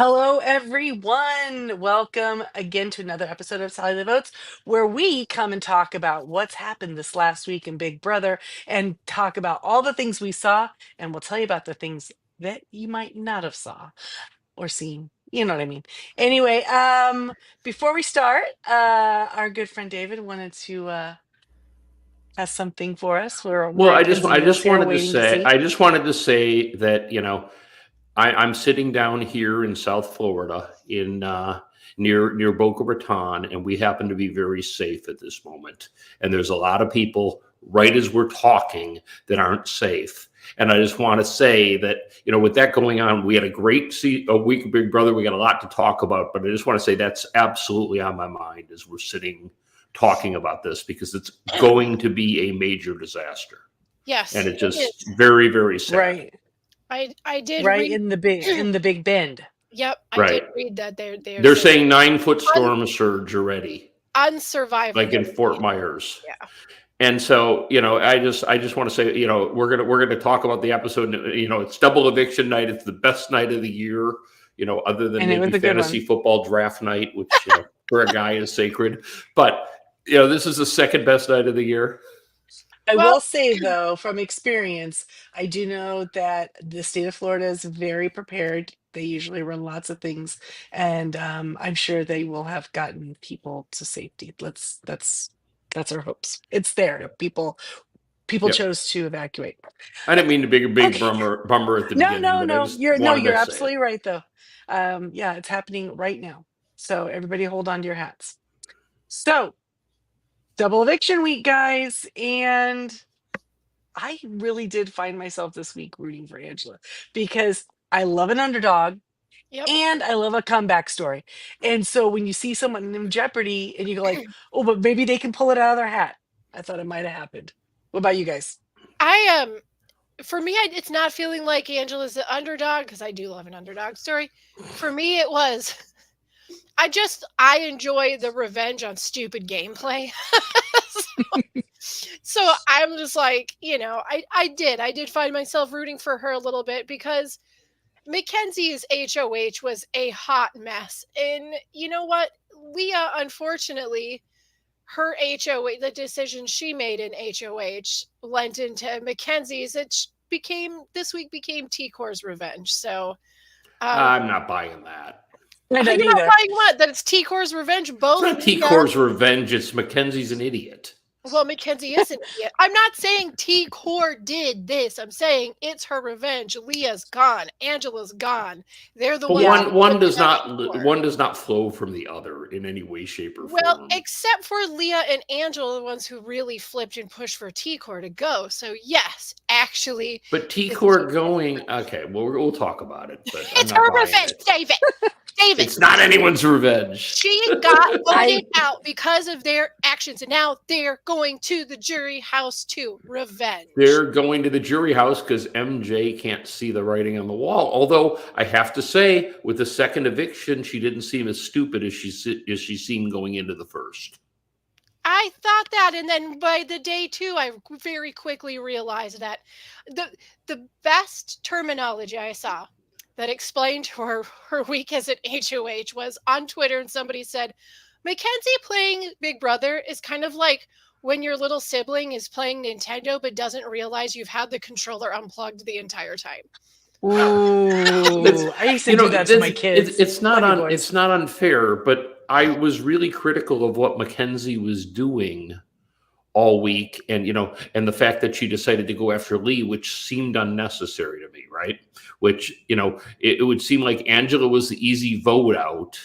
Hello, everyone. Welcome again to another episode of Sally the Votes, where we come and talk about what's happened this last week in Big Brother and talk about all the things we saw. And we'll tell you about the things that you might not have saw or seen. You know what I mean? Anyway, before we start, our good friend David wanted to has something for us. We're Well, I pins just and I needles just here wanted to waiting to say see. I just wanted to say that I'm sitting down here in South Florida in near Boca Raton, and we happen to be very safe at this moment. And there's a lot of people right as we're talking that aren't safe. And I just want to say that with that going on, we had a week of Big Brother. We got a lot to talk about, but I just want to say that's absolutely on my mind as we're sitting talking about this because it's going to be a major disaster, and Yes, it's it just is. very, very sad. Right, I did right read. in the Big Bend. Yep, I did Right. read that they're They're saying saying 9 foot un, storm surge already, like unsurvivable. in Fort Myers. Yeah. And so, I just want to say, we're gonna talk about the episode. It's double eviction night. It's the best night of the year, other than And it maybe was a good one. fantasy football draft night, which for a guy is sacred. But this is the second best night of the year. I Well, will say, though, from experience, I do know that the state of Florida is very prepared. They usually run lots of things, and I'm sure they will have gotten people to safety. That's our hopes. It's there. Yep. People Yep. chose to evacuate. I didn't mean to be a big Okay. bummer at the No, beginning, no, but I no. just You're no, wanted you're to say it. absolutely right, though. Yeah, it's happening right now. So everybody hold on to your hats. So double eviction week, guys, and I really did find myself this week rooting for Angela because I love an underdog yep. and I love a comeback story. And so when you see someone in jeopardy and you go like, "Oh, but maybe they can pull it out of their hat." I thought it might have happened. What about you guys? I For me, it's not feeling like Angela's the underdog because I do love an underdog story. For me, it was. I enjoy the revenge on stupid gameplay. So I'm just like, I did find myself rooting for her a little bit because Mackenzie's HOH was a hot mess. And you know what? Leah, unfortunately, her HOH, the decision she made in HOH lent into Mackenzie's. This week became T Core's revenge. So, I'm not buying that. I you're don't not either. buying what? That it's T Core's revenge? It's Both not T Leah. Core's revenge. It's Mackenzie's an idiot. Well, Mackenzie is an idiot. I'm not saying T Core did this. I'm saying it's her revenge. Leah's gone. Angela's gone. They're the But ones Yeah. who one put does it on not T-Core. one does not flow from the other in any way, shape, or Well, form. except for Leah and Angela, the ones who really flipped and pushed for T Core to go. So yes, actually, But T this is Core going, okay, well, we'll talk about it, but I'm it's not her buying revenge, it. David. David, It's not anyone's revenge. she got voted I out because of their actions, and now they're going to the jury house too. Revenge. They're going to the jury house because MJ can't see the writing on the wall. Although I have to say, with the second eviction, she didn't seem as stupid as she seemed going into the first. I thought that, and then by the day two, I very quickly realized that the best terminology I saw that explained her week as an HOH was on Twitter, and somebody said, Mackenzie playing Big Brother is kind of like when your little sibling is playing Nintendo but doesn't realize you've had the controller unplugged the entire time. That's ooh, I used to do that to my kids. Love you, boys. it's not unfair, but I was really critical of what Mackenzie was doing all week, and and the fact that she decided to go after Lee, which seemed unnecessary to me, right? Which it would seem like Angela was the easy vote out,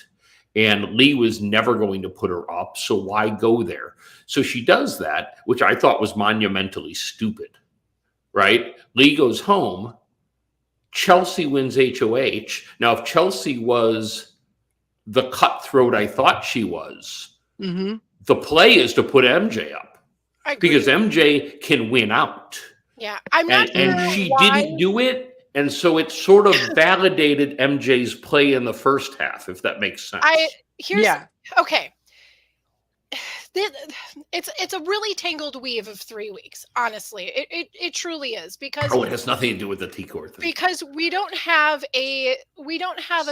and Lee was never going to put her up, so why go there? So she does that, which I thought was monumentally stupid, right? Lee goes home. Chelsea wins HOH. Now, if Chelsea was the cutthroat I thought she was, Hmm. the play is to put MJ up I agree. because MJ can win out. Yeah, I'm not And sure she why. didn't do it. And so it sort of validated MJ's play in the first half, if that makes I sense. here's Yeah. okay. it's a really tangled weave of 3 weeks. Honestly, it truly is Oh, it has nothing to do with the T-Core thing. because we don't have a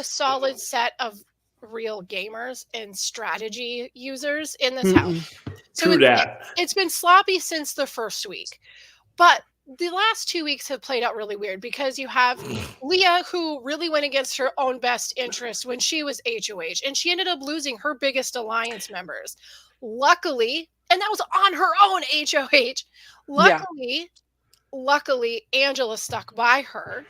solid set of real gamers and strategy users in this house. Mm-mm. So True that. it's been sloppy since the first week, but the last 2 weeks have played out really weird because you have Leah, who really went against her own best interest when she was HOH, and she ended up losing her biggest alliance members. Luckily, and that was on her own HOH. Luckily, Angela stuck by her,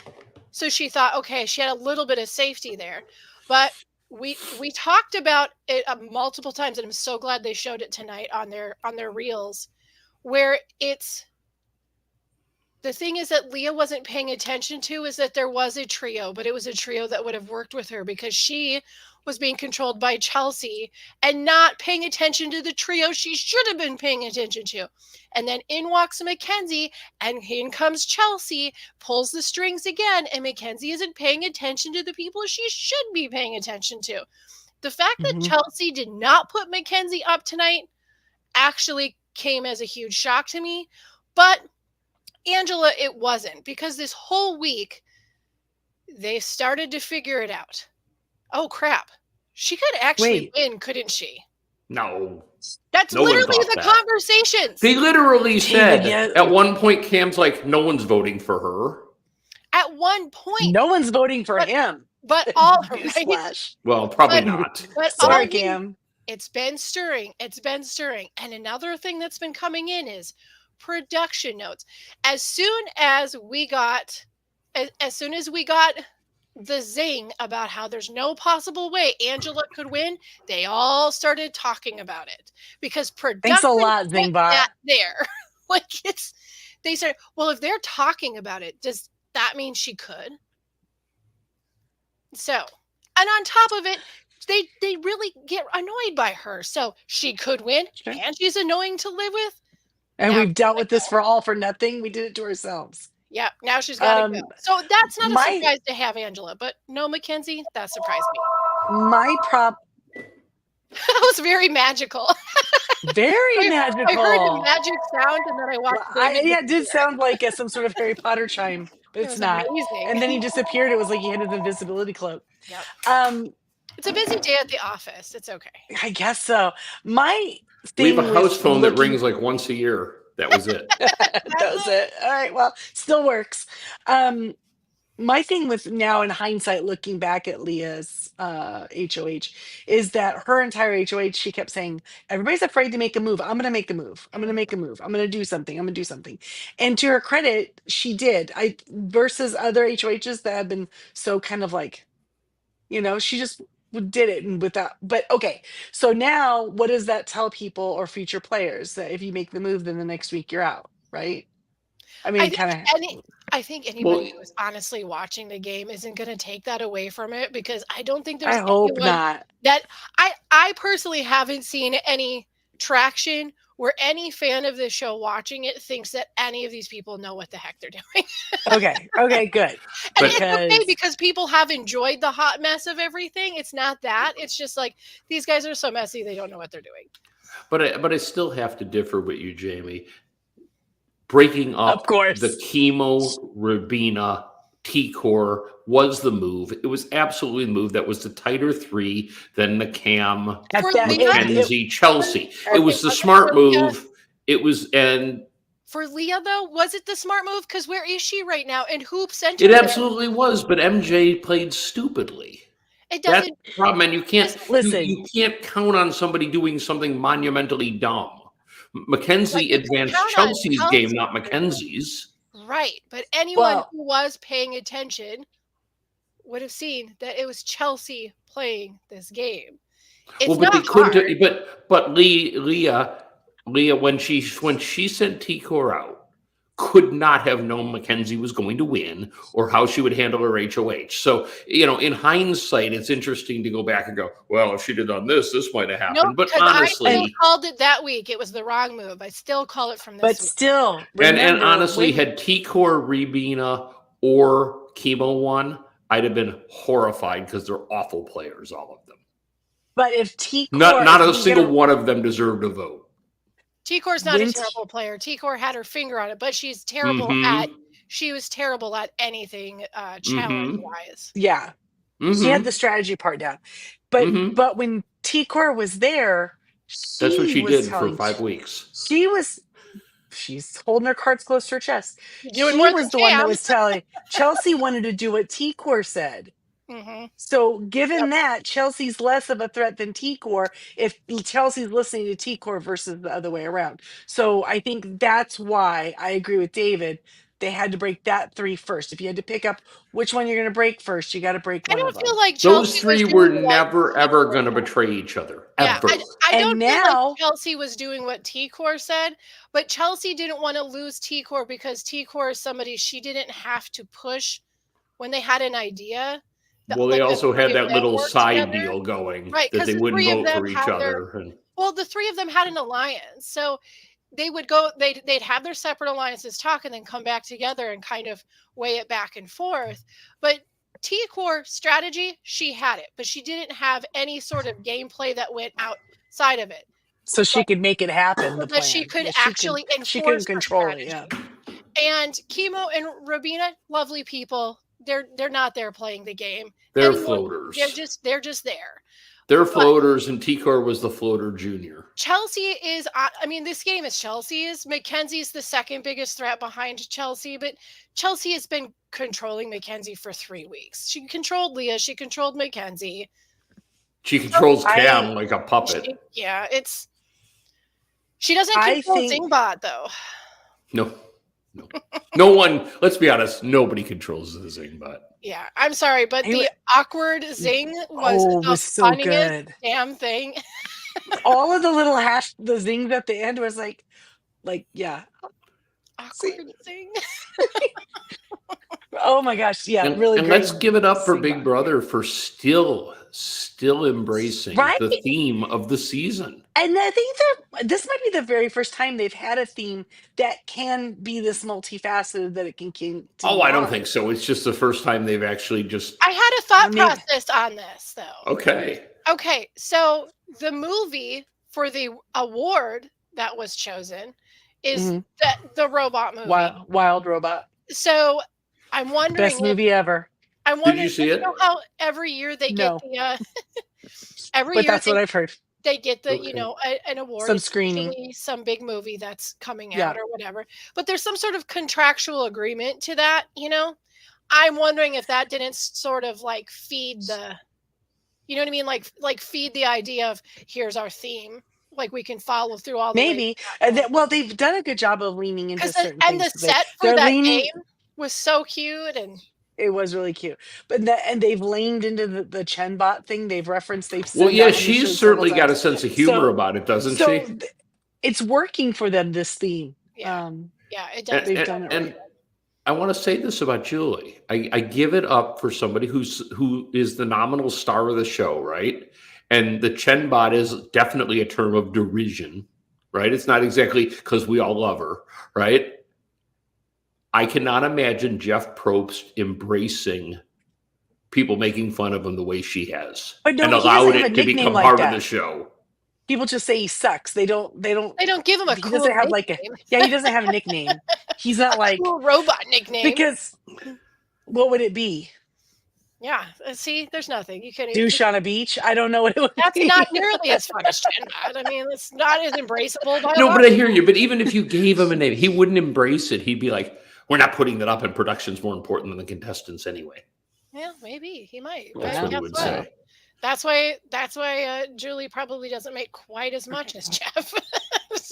so she thought, okay, she had a little bit of safety there. But we talked about it multiple times, and I'm so glad they showed it tonight on their reels, where it's the thing is that Leah wasn't paying attention to is that there was a trio, but it was a trio that would have worked with her because she was being controlled by Chelsea and not paying attention to the trio she should have been paying attention to. And then in walks Mackenzie, and in comes Chelsea, pulls the strings again, and Mackenzie isn't paying attention to the people she should be paying attention to. The fact that Chelsea did not put Mackenzie up tonight actually came as a huge shock to me, but Angela, it wasn't, because this whole week they started to figure it out. Oh crap. She could actually win, couldn't she? No. That's No one literally thought the that. conversations. They literally said yeah. at one point, Cam's like, no one's voting for her. At one point. No one's voting for him. But all Newsflash. Well, probably not. But Sorry, all Cam. it's been stirring. It's been stirring. And another thing that's been coming in is production notes. As soon as we got the zing about how there's no possible way Angela could win, they all started talking about it because production Thanks a lot, put Zingbot. that there. Like they said, well, if they're talking about it, does that mean she could? So, and on top of it, they really get annoyed by her. So she could win, and she's annoying to live with. And Now we've dealt with this for nothing. We did it to ourselves. Yeah, now she's got to go. So that's not a surprise to have Angela, but no Mackenzie, that surprised me. My prop. That was very magical. Very magical. I heard the magic sound, and then I watched. It did sound like some sort of Harry Potter chime, but it's not. Amazing. And then he disappeared. It was like he had an invisibility cloak. Yep. It's a busy day at the office. It's okay. I guess so. My We have thing a house phone that looking- rings like once a year. That was it. That was it. All right. Well, still works. My thing with now in hindsight, looking back at Leah's HOH, is that her entire HOH, she kept saying, everybody's afraid to make a move. I'm going to make a move. I'm going to make a move. I'm going to do something. I'm going to do something. And to her credit, she did. Versus other HOHs that have been so kind of like, she just did it and without. But okay, so now what does that tell people or future players? That if you make the move, then the next week you're out, right? I mean, I think anybody who's honestly watching the game isn't going to take that away from it, because I don't think there's. I hope not. That I personally haven't seen any traction where any fan of this show watching it thinks that any of these people know what the heck they're doing. Okay, good. And it's okay because people have enjoyed the hot mess of everything. It's not that. It's just like these guys are so messy they don't know what they're doing. But I still have to differ with you, Jamie. Breaking up Of course. the Chemo Rabina T-Core was the move. It was absolutely the move that was the tighter three than the Cam, Mackenzie, Chelsea. It was the smart move. It was, and for Leah though, was it the smart move? Because where is she right now? And who sent her? It absolutely was. But MJ played stupidly. It doesn't. That's the problem, and you can't listen. You can't count on somebody doing something monumentally dumb. Mackenzie advanced Chelsea's game, not Mackenzie's. Right, but anyone who was paying attention would have seen that it was Chelsea playing this game. It's but not hard. But Leah, when she sent T-Core out, could not have known Mackenzie was going to win or how she would handle her HOH. So, in hindsight, it's interesting to go back and go, well, if she'd have done this might have happened. No, but honestly, I called it that week. It was the wrong move. I still call it from this week. But still, and honestly, had T-Core, Rabina, or Chemo won, I'd have been horrified because they're awful players, all of them. But if T Not Core, a single one of them deserved a vote. T-Core's not a When terrible player. T-Core had her finger on it, but she was terrible at anything challenge wise. yeah, she had the strategy part down. But when T Core was there, That's what she she was did for telling 5 weeks. she's holding her cards close to her chest. Doing She more was than the one that Cam. was telling Chelsea wanted to do what T Core said. Mhm. So given that, Chelsea's less of a threat than T Core if Chelsea's listening to T Core versus the other way around. So I think that's why I agree with David. They had to break that 3 first. If you had to pick up which one you're going to break first, you got to break I one of don't feel them. like Those Chelsea was 3 were doing what never, ever T-Core going to said. betray each other. Yeah, Ever. I And don't feel like now- Chelsea was doing what T-Core said, but Chelsea didn't want to lose T-Core because T-Core is somebody she didn't have to push when they had an idea. Well, they like the also three had of that them little worked side together. deal going, Right, that 'cause they the wouldn't 3 of vote them for each had their other. And Well, the 3 of them had an alliance. So they would go, they'd have their separate alliances talk and then come back together and kind of weigh it back and forth. But T-Core strategy, she had it, but she didn't have any sort of gameplay that went outside of it. So she could make it happen, the plan. That she could Yeah, actually she could enforce her control it, strategy. yeah. And Chemo and Robina, lovely people. They're not there playing the game. they're Anyone- floaters. They're just there. They're floaters, and T-Core was the floater junior. Chelsea is, I mean, this game is Chelsea's. Mackenzie's the second biggest threat behind Chelsea, but Chelsea has been controlling Mackenzie for 3 weeks. She controlled Leah. She controlled Mackenzie. She controls Cam like a puppet. She doesn't control Zingbot, though. No. No one, let's be honest, nobody controls the Zingbot. Yeah, I'm sorry, but the awkward Zing was the so funniest good. damn thing. All of the little the zings at the end was like, yeah. Awkward Zing. Oh my gosh, yeah, And, really and great. let's give it up for Zingbot. Big Brother for still embracing the theme of the season. And I think this might be the very first time they've had a theme that can be this multifaceted that it can continue. Oh, I don't think so. It's just the first time they've actually just. I had a thought process on this, though. Okay. Okay, so the movie for the award that was chosen is the robot movie. Wild Robot. So I'm wondering. Best movie ever. I'm wondering. Did you see it? Know how every year they get the. But that's what I've heard. They get the, an award. Some It's screening. usually some big movie that's coming out or whatever. But there's some sort of contractual agreement to that, I'm wondering if that didn't sort of like feed the, you know what I mean? Like feed the idea of here's our theme. Like we can follow through all the Maybe. Well, they've done a good job of leaning into certain and things. the set for that game was so cute and it was really cute. But and they've leaned into the Chenbot thing. They've referenced. Well, yeah, she's certainly got a sense of humor about it, doesn't she? It's working for them. This theme. Yeah, it does. They've done it. And I want to say this about Julie. I give it up for somebody who is the nominal star of the show, right? And the Chenbot is definitely a term of derision, right? It's not exactly because we all love her, right? I cannot imagine Jeff Probst embracing people making fun of him the way she has, and allowed it to become part of the show. People just say he sucks. They don't give him a cool he doesn't have nickname. he doesn't have a nickname. He's not like cool robot nickname. Because what would it be? Yeah, see, there's nothing. You couldn't douche on a beach. I don't know what it would That's be. not nearly as fun as Chenbot. I mean, it's not as embraceable. By No, but I hear you. But even if you gave him a name, he wouldn't embrace it. He'd be like, "We're not putting that up, and production's more important than the contestants anyway." Yeah, maybe he might. Well, that's what he would say. That's why Julie probably doesn't make quite as much as Jeff.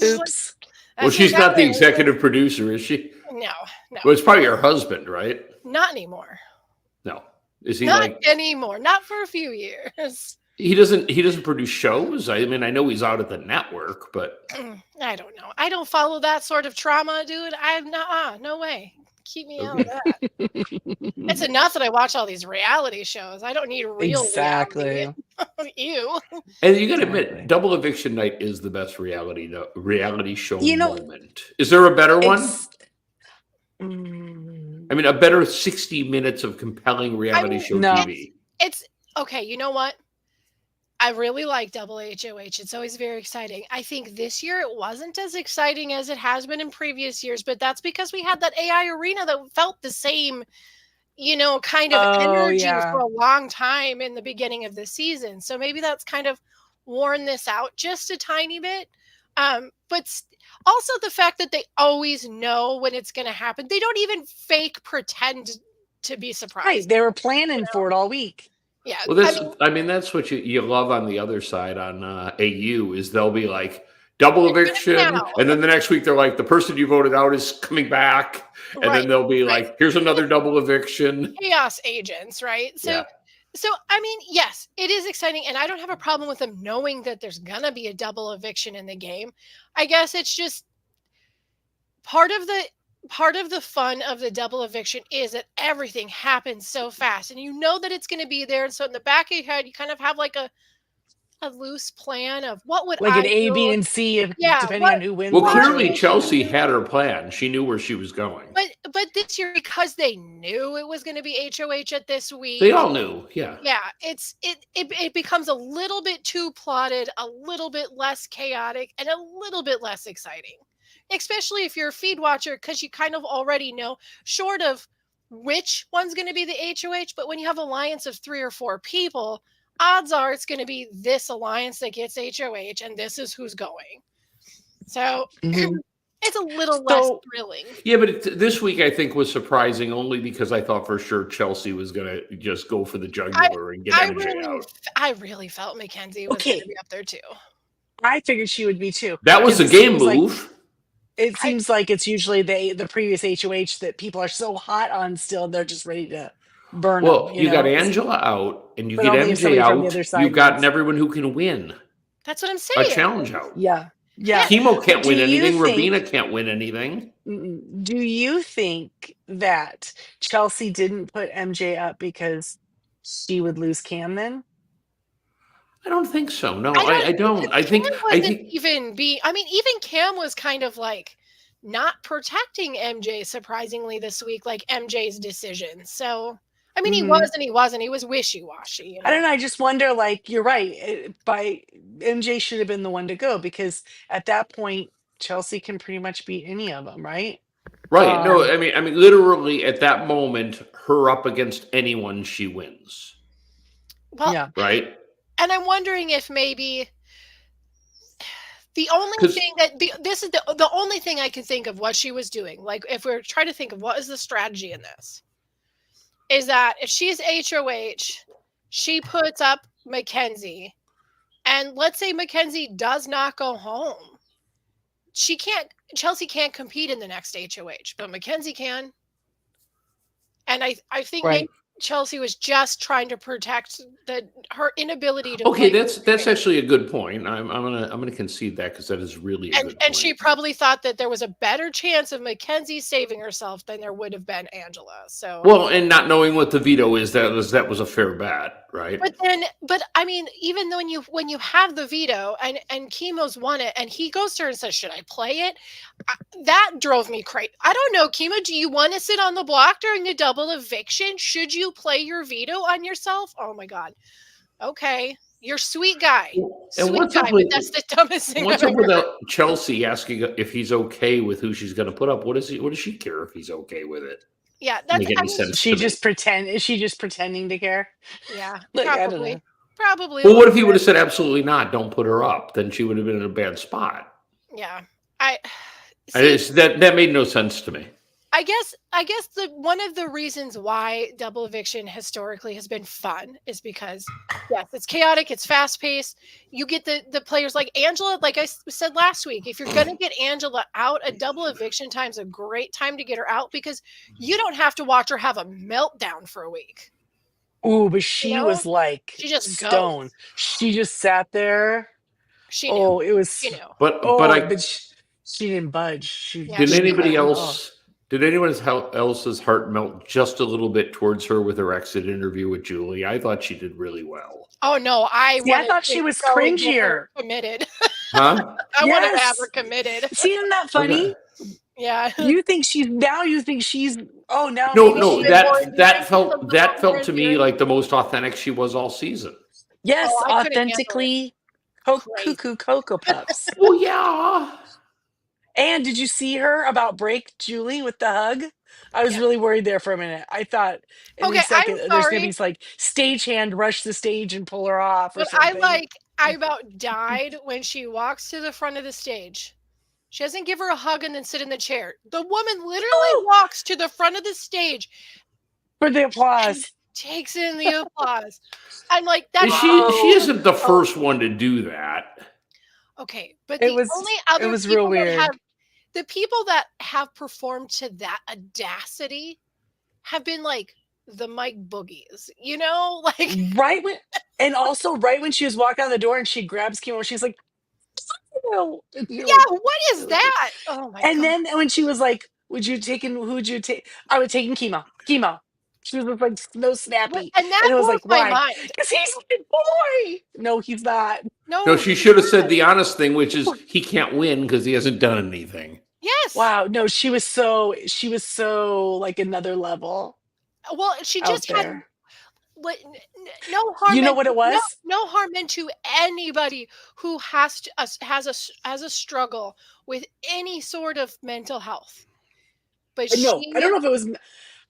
Oops. Well, she's not the executive producer, is she? No. Well, it's probably her husband, right? Not anymore. No. Is he not anymore? Not for a few years. He doesn't produce shows. I mean, I know he's out at the network, but I don't know. I don't follow that sort of trauma, dude. I'm not. No way. Keep me out of that. It's enough that I watch all these reality shows. I don't need real reality. Ew. And you got to admit, Double Eviction Night is the best reality show moment. Is there a better one? I mean, a better 60 minutes of compelling reality show TV. It's okay. You know what? I really like double HOH. It's always very exciting. I think this year it wasn't as exciting as it has been in previous years, but that's because we had that AI arena that felt the same, kind of Oh energy for yeah. a long time in the beginning of the season. So maybe that's kind of worn this out just a tiny bit. But also the fact that they always know when it's going to happen. They don't even fake pretend to be Right. surprised. They were planning for it all week. Yeah. Well, I this, mean, I mean, that's what you love on the other side on AU is they'll be like double eviction, now. and then the next week they're like the person you voted out is coming back, and Right. then they'll be Right. like, here's another double eviction. Chaos agents, right? Yeah. So I mean, yes, it is exciting, and I don't have a problem with them knowing that there's gonna be a double eviction in the game. I guess it's just part of the fun of the double eviction is that everything happens so fast, and you know that it's going to be there. And so in the back of your head, you kind of have like a loose plan of what would Like I an A, B, do? and C, if, Yeah, depending on who wins. Well, the clearly HOH. Chelsea had her plan. She knew where she was going. but this year, because they knew it was going to be HOH at this week. They all knew. Yeah. Yeah, it becomes a little bit too plotted, a little bit less chaotic, and a little bit less exciting. Especially if you're a feed watcher, because you kind of already know, short of which one's going to be the HOH, but when you have an alliance of 3 or 4 people, odds are it's going to be this alliance that gets HOH, and this is who's going. So Mhm. it's a little less So- thrilling. Yeah, but this week I think was surprising only because I thought for sure Chelsea was going to just go for the jugular and get MJ out. I really felt Mackenzie was going Okay. to be up there too. I figured she would be too. That was a Because it game seems like- move. It seems like it's usually the previous HOH that people are so hot on still, they're just ready to burn Well, them. you got know? Angela out, and you But get only if MJ somebody from the out. other side You've gotten wins. everyone who can win That's what I'm a saying. challenge out. Yeah. Yeah. Chemo can't Do win you anything. think- Rabina can't win anything. Do you think that Chelsea didn't put MJ up because she would lose Cam then? I don't think so. No, I I don't. I think. Cam I wasn't think. even even Cam was kind of like not protecting MJ surprisingly this week, like MJ's decision. So I mean, he Mhm. was and he wasn't. He was wishy-washy. I don't know. I just wonder, like, you're right. By MJ should have been the one to go because at that point, Chelsea can pretty much beat any of them, right? Right. No, Um, I mean, literally at that moment, her up against anyone, she wins. Well, yeah. Right. and I'm wondering if maybe the only 'Cause- thing that this is the only thing I can think of what she was doing. Like if we're trying to think of what is the strategy in this, is that if she's HOH, she puts up Mackenzie, and let's say Mackenzie does not go home, Chelsea can't compete in the next HOH, but Mackenzie can. And I think Right. maybe Chelsea was just trying to protect her inability to Okay, play. that's actually a good point. I'm gonna concede that because that is really a good And point. she probably thought that there was a better chance of Mackenzie saving herself than there would have been Angela. So Well, and not knowing what the veto is, that was a fair bet, right? but I mean, even though when you have the veto and Chemo's won it and he goes to her and says, "Should I play it?" That drove me crazy. I don't know, Chemo, do you want to sit on the block during a double eviction? Should you play your veto on yourself? Oh my God. Okay. You're a sweet guy. And Sweet what's guy, up but with that's the dumbest thing what's I've up ever with heard. Chelsea asking if he's okay with who she's going to put up? What does she care if he's okay with it? Yeah, that's Make any sense? She to me. just pretend. Is she just pretending to care? yeah, Like, I don't probably. know. Probably. Well, what if he would have said absolutely not? Don't put her up. Then she would have been in a bad spot. Yeah. That made no sense to me. I guess the one of the reasons why double eviction historically has been fun is because yes, it's chaotic, it's fast paced. You get the players like Angela, like I said last week, if you're gonna get Angela out, a double eviction time's a great time to get her out because you don't have to watch her have a meltdown for a week. Ooh, but she know? was like She just goes. stone. She just sat there. She knew, Oh, it was. you know. But Oh, but I but she didn't budge. She Yeah, did she anybody didn't. else? Did anyone else's heart melt just a little bit towards her with her exit interview with Julie? I thought she did really well. Oh no, I See, I wanted thought to she was go and get her cringier. committed. Huh? I wanted to have Yes. her committed. See, isn't that funny? Yeah. You think she's now? You think she's? Oh, now No, maybe no, she- more- that more felt to me endearing. like the most authentic she was all season. Yes, I couldn't handle it. authentically Crazy. cuckoo Cocoa Puffs. Well, yeah. And did you see her about break Julie with the hug? I was Yeah. really worried there for a minute. I thought any Okay, I'm second there's gonna sorry, be like stagehand rush the stage and pull her off or but something. I about died when she walks to the front of the stage. She doesn't give her a hug and then sit in the chair. The woman literally Oh, walks to the front of the stage for the and applause. takes in the applause. I'm like, And that's she Oh, isn't the so first one to do that. okay. But it the only it other was real people that have weird. the people that have performed to that audacity have been like the Mike Boogies, you know? Like, Right when and also right when she was walking out the door and she grabs Kimo, she's like, "No." And you're yeah, like, what is "Really?" that? Oh my And god. then when she was like, who would you take? I would take Chemo. Chemo. She was like no But snappy. and that And it was blows like, my why? mind. Because he's my boy. No, he's not. No, No, she he's should have said not. the honest thing, which is he can't win because he hasn't done anything. Yes. Wow. No, she was so like another level Well, she out just had there. no harm You know meant what it was? no harm meant to anybody who has a struggle with any sort of mental health. But No, I don't know if it was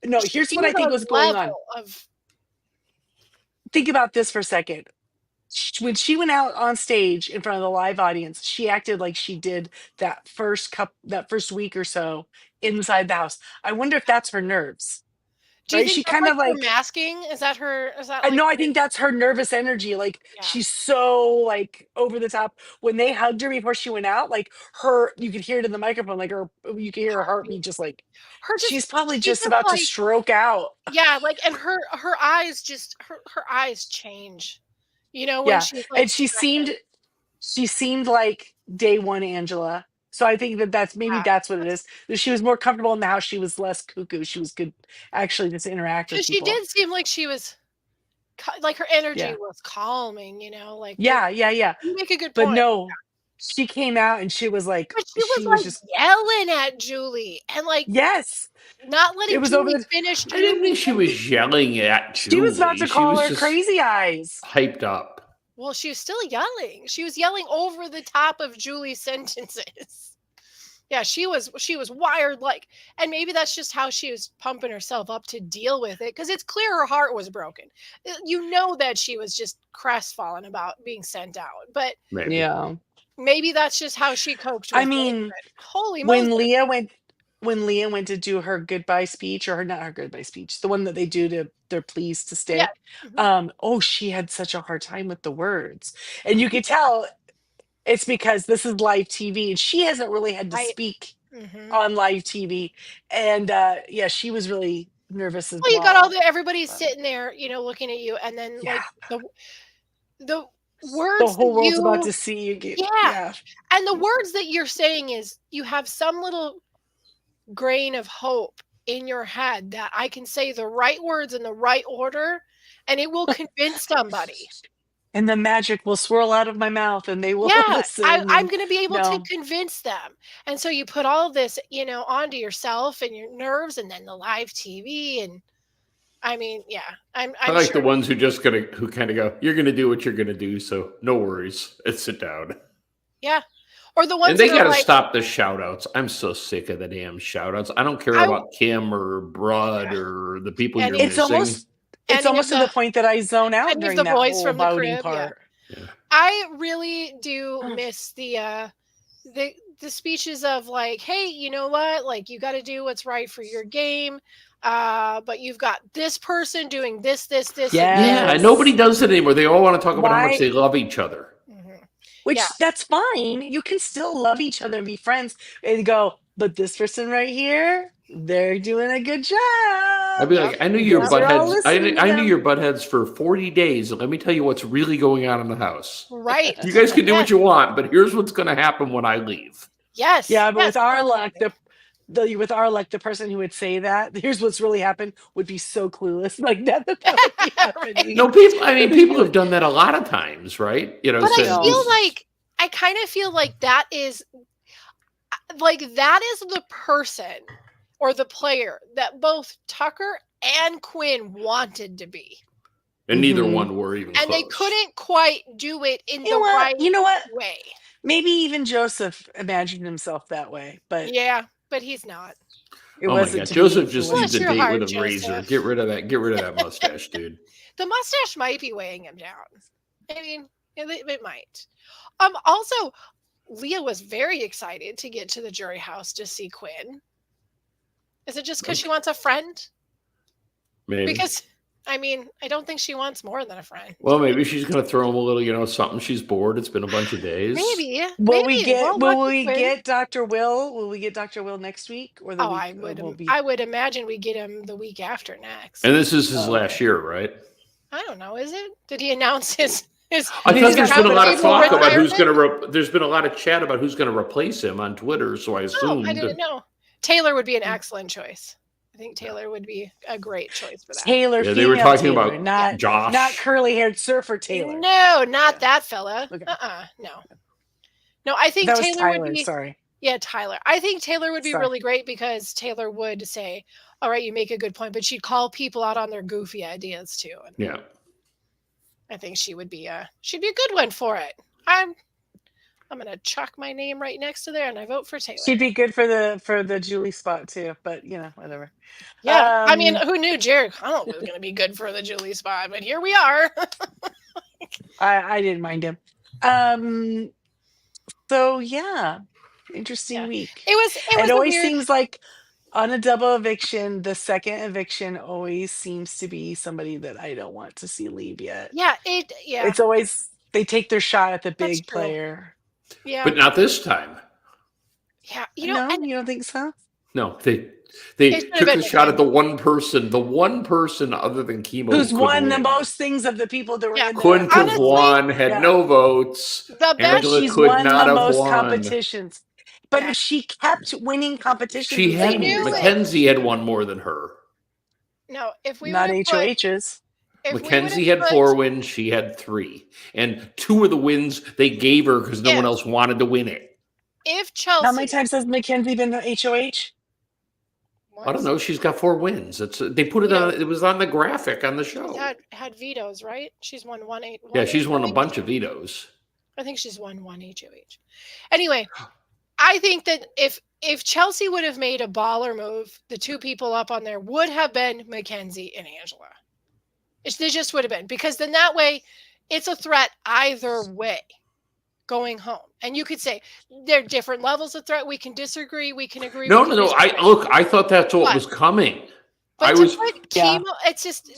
no, she here's what I did think a was going on. level of Think about this for a second. When she went out on stage in front of the live audience, she acted like she did that first week or so inside the house. I wonder if that's her nerves, do you right? think She that's kind like of her like masking? Is that I like know I her think that's her nervous energy. Like yeah. she's so like over the top. When they hugged her before she went out, like her, you could hear it in the microphone, like her, you could hear her Heartbeat. heartbeat, just like Her she's just probably she just just about to like stroke out. yeah, like and her eyes just her eyes change. You know, when Yeah, she's like and stressing. she seemed like day one Angela. So I think that that's maybe Yeah. that's what it is. That she was more comfortable in the house. She was less cuckoo. She was good, actually, just interact with Because she people. did seem like she was like her energy Yeah, was calming, you know, like it, yeah, yeah, yeah. you make a good But point. no, she came out and she was like, But she was she was like just yelling at Julie and like yes. not It letting was over Julie the. finish I didn't Julie. think she was yelling at She was about Julie. to She call was her just crazy eyes. hyped up. Well, she was still yelling. She was yelling over the top of Julie's sentences. Yeah, she was wired like and maybe that's just how she was pumping herself up to deal with it because it's clear her heart was broken. You know that she was just crestfallen about being sent out. But Maybe. Yeah. maybe that's just how she coped I with it. mean, But holy when Moses. Leah went when Leah went to do her goodbye speech, or her not her goodbye speech, the one that they do to they're pleased to Yeah. stay. Mhm. Oh, she had such a hard time with the words. And you could tell it's because this is live TV and she hasn't really had to Right. speak Mhm. on live TV. And yeah, she was really nervous as Well, you got all well. the everybody But sitting there, you know, looking at you, and then yeah, like the the words that whole world's about you to see you get yeah, yeah. and the words that you're saying is you have some little grain of hope in your head that I can say the right words in the right order, and it will convince somebody. And the magic will swirl out of my mouth and they will Yeah, listen I'm and gonna be able to no. convince them. And so you put all of this, you know, onto yourself and your nerves and then the live TV and I mean, yeah, I I'm like the sure. ones who kind of go, "You're gonna do what you're gonna do, so no worries. Let's sit down." Yeah. Or the And ones they that are got to like, stop the shout outs. I'm so sick of the damn shout outs. I don't care I about Kim or Brud yeah, or the people you're any It's missing. it's any almost of to the the point that I zone out any of during the that boys whole from the voting crib, yeah. part. Yeah. I really do miss the speeches of like, hey, you know what? Like you got to do what's right for your game. But you've got this person doing this, and Yeah, and this. nobody Yes. does it anymore. They all want to talk about how much Why? they love each other. Mhm. Yeah, Which that's fine. You can still love each other and be friends and go, but this person right here, they're doing a good I'd job. be yep, like, I knew You your guys yep. are all buttheads. listening to I knew them. your buttheads for 40 days. And let me tell you what's really going on in the house. Right. You guys can do Yes. what you want, but here's what's going to happen when I leave. Yes. Yeah, but Yes. with our Oh luck, with our luck, the person who would say that, here's what's really happened, would be so clueless. Like that would be right. No, happening. people. I mean, They'd be people have like, done that a lot of times, right? You know, But I said feel no. this. like I kind of feel like that is the person or the player that both Tucker and Quinn wanted to be. And neither Mhm. one were even And they close. couldn't quite do it in You the know what? right You know what? way. Maybe even Joseph imagined himself that way, but Yeah, but he's not. it Oh my wasn't God. to be Joseph just needs Bless a your date with heart, a razor. Joseph. Get rid of that. Get rid of that mustache, dude. The mustache might be weighing him down. I mean, it might. Also, Leah was very excited to get to the jury house to see Quinn. Is it just because she Okay. wants a friend? Maybe. Because, I mean, I don't think she wants more than a friend. Well, maybe she's gonna throw him a little, something. She's bored. It's been a bunch of days. Maybe. Will we get Well, will lucky we Quinn. get Dr. Will? Will we get Dr. Will next week or the Oh, week will be I would imagine we get him the week after next. And this is his Oh, last okay. year, right? I don't know. Is it? Did he announce his? I He's thought gonna there's been a lot of have talk a about who's retirement? going to. There's been a lot of chat about who's going to replace him on Twitter. So I Oh, assumed. I didn't know. Taylor would be an Mm. excellent choice. I think Taylor would be a great choice for that. Taylor, Yeah, they were female talking Taylor, about not Josh. curly-haired surfer Taylor. No, not Yeah. that fella. Okay. No. No, I think That was Taylor would Tyler, be. sorry. Yeah, Tyler. I think Taylor would be Sorry. really great because Taylor would say, "All right, you make a good point," but she'd call people out on their goofy ideas too. And Yeah. I think she'd be a good one for it. I'm gonna chuck my name right next to there, and I vote for Taylor. She'd be good for the Julie spot too, but whatever. Yeah, I mean, Um, who knew Jared Connell was going to be good for the Julie spot? But here we are. I didn't mind him. So yeah, interesting Yeah. week. It was It a always weird. seems like on a double eviction, the second eviction always seems to be somebody that I don't want to see leave yet. Yeah, It's always they take their shot at the That's big true. player. Yeah, But not this time. yeah. No, And you don't think so? No, they It should have took been a shot at McKenzie. the one person other than Chemo Who's could won the win. most things of the people that were Yeah. in there? Couldn't have Honestly, won, had Yeah. no votes. the But best. Angela she's could won not the have most won. competitions. But Yeah. if she kept winning competitions, She the had same knew years, it. Mackenzie had won more than her. No, if we not would have put, HOHs. if we Mackenzie would've had put- 4 wins, she had 3. And 2 of the wins they gave her because no one Yeah. else wanted to win it. If How many Chelsea, times has Mackenzie been to HOH? I don't know. She's got 4 wins. They put it Yeah. on. It was on the graphic on the show. had vetoes, right? She's won one. Yeah, she's won a HOH? bunch of vetoes. I think she's won one HOH. Anyway, I think that if Chelsea would have made a baller move, the 2 people up on there would have been Mackenzie and Angela. They just would have been, because then that way it's a threat either way going home. And you could say there are different levels of threat. We can disagree. We can agree. No, we can no, no. disagree. I thought that's what But- was coming. But I to was. put Yeah. Chemo, it's just,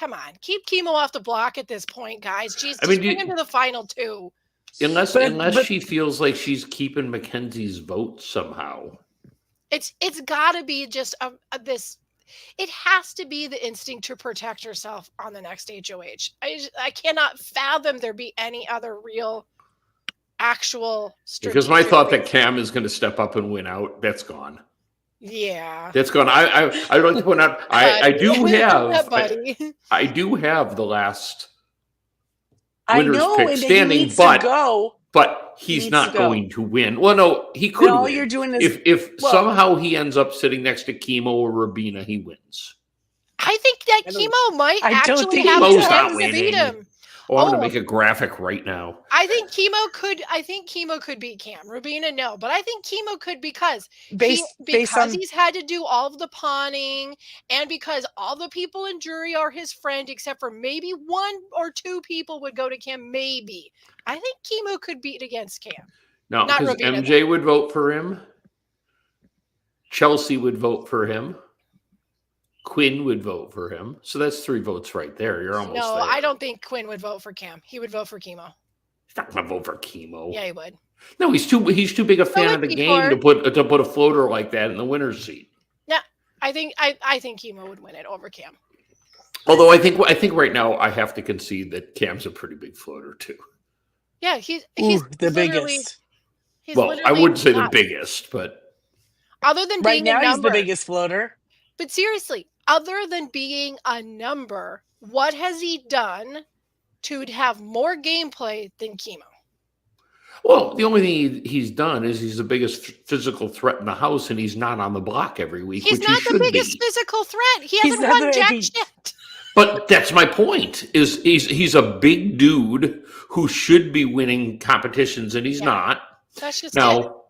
come on. Keep Chemo off the block at this point, guys. Jeez, I just mean, bring him to the final 2. Unless But- she feels like she's keeping Mackenzie's vote somehow. It's got to be just this. It has to be the instinct to protect herself on the next HOH. I cannot fathom there be any other real, actual. Because my strategic thought that reason. Cam is going to step up and win out, that's gone. Yeah. That's gone. I'd like to point out I do That have buddy. I do have the last I winner's know, pick and standing, he needs but to go. but he's needs not to go. going to win. Well, no, he could And all win. you're doing is If well- somehow he ends up sitting next to Chemo or Rabina, he wins. I think that I don't- Chemo might I don't actually think have Chemo's a not chance to beat winning. him. Oh, I'm Oh. gonna make a graphic right now. I think Chemo could beat Cam. Rubina, no, but I think Chemo could because based on he's had to do all of the pawning, and because all the people in jury are his friend, except for maybe 1 or 2 people would go to Cam. Maybe I think Chemo could beat against Cam. No, Not because Rabina, MJ would vote for him. Chelsea would vote for him. Quinn would vote for him. So that's 3 votes right there. You're almost No, there. I don't think Quinn would vote for Cam. He would vote for Chemo. He's not gonna vote for Chemo. Yeah, he would. No, he's too big a fan like of the before. game to put a floater like that in the winner's seat. I think Chemo would win it over Cam. Although I think right now I have to concede that Cam's a pretty big floater too. Yeah, he's the literally- biggest. He's Well, I literally wouldn't say the not- biggest, but Other than Right being now, a he's number, the biggest floater. But seriously, other than being a number, what has he done to have more gameplay than Chemo? well, the only thing he's done is he's the biggest physical threat in the house, and he's not on the block every week. He's which not he the should biggest be. physical threat. He He's hasn't won not the- jack he- shit. But that's my point. Is he's a big dude who should be winning competitions, and he's Yeah. not. That's just it. Now,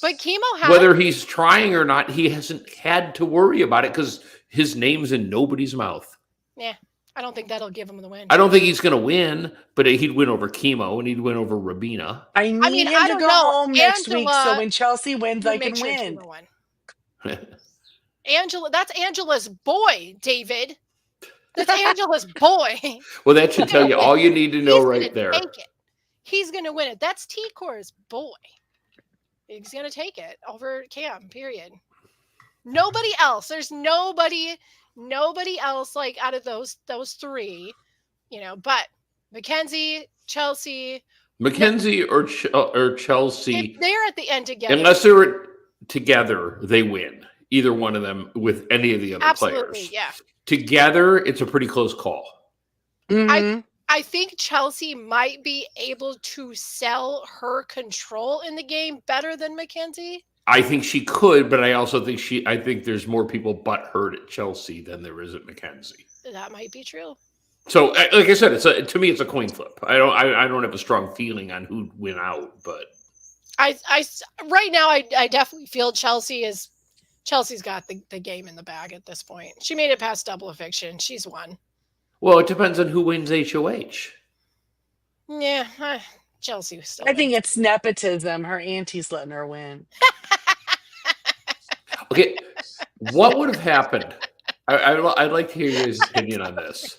But Chemo has whether he's trying or not, he hasn't had to worry about it because his name's in nobody's mouth. Yeah, I don't think that'll give him the win. I don't think he's going to win, but he'd win over Chemo and he'd win over Rabina. I need him I to don't go know. home next week, so Angela when Chelsea wins, would I make can sure win. Chemo won. Angela, that's Angela's boy, David. That's Angela's boy. Well, that should tell you all you need to know He's right gonna there. take it. He's gonna win it. That's T-Core's boy. He's gonna take it over Cam. Period. Nobody else. There's nobody else like out of those three, But Mackenzie, Chelsea, Mackenzie or Chelsea, if they're at the end together. unless they're together, they win. Either one of them with any of the other Absolutely, players. yeah. Together, it's a pretty close call. Mhm. I think Chelsea might be able to sell her control in the game better than Mackenzie. I think she could, but I also think I think there's more people butthurt at Chelsea than there is at Mackenzie. That might be true. So, like I said, to me, it's a coin flip. I don't have a strong feeling on who'd win out, but I right now I definitely feel Chelsea's got the game in the bag at this point. She made it past double eviction. She's won. well, it depends on who wins HOH. Yeah, Chelsea was still. I think it's nepotism. Her auntie's letting her win. Okay, what would have happened? I'd like to hear your guys' opinion on this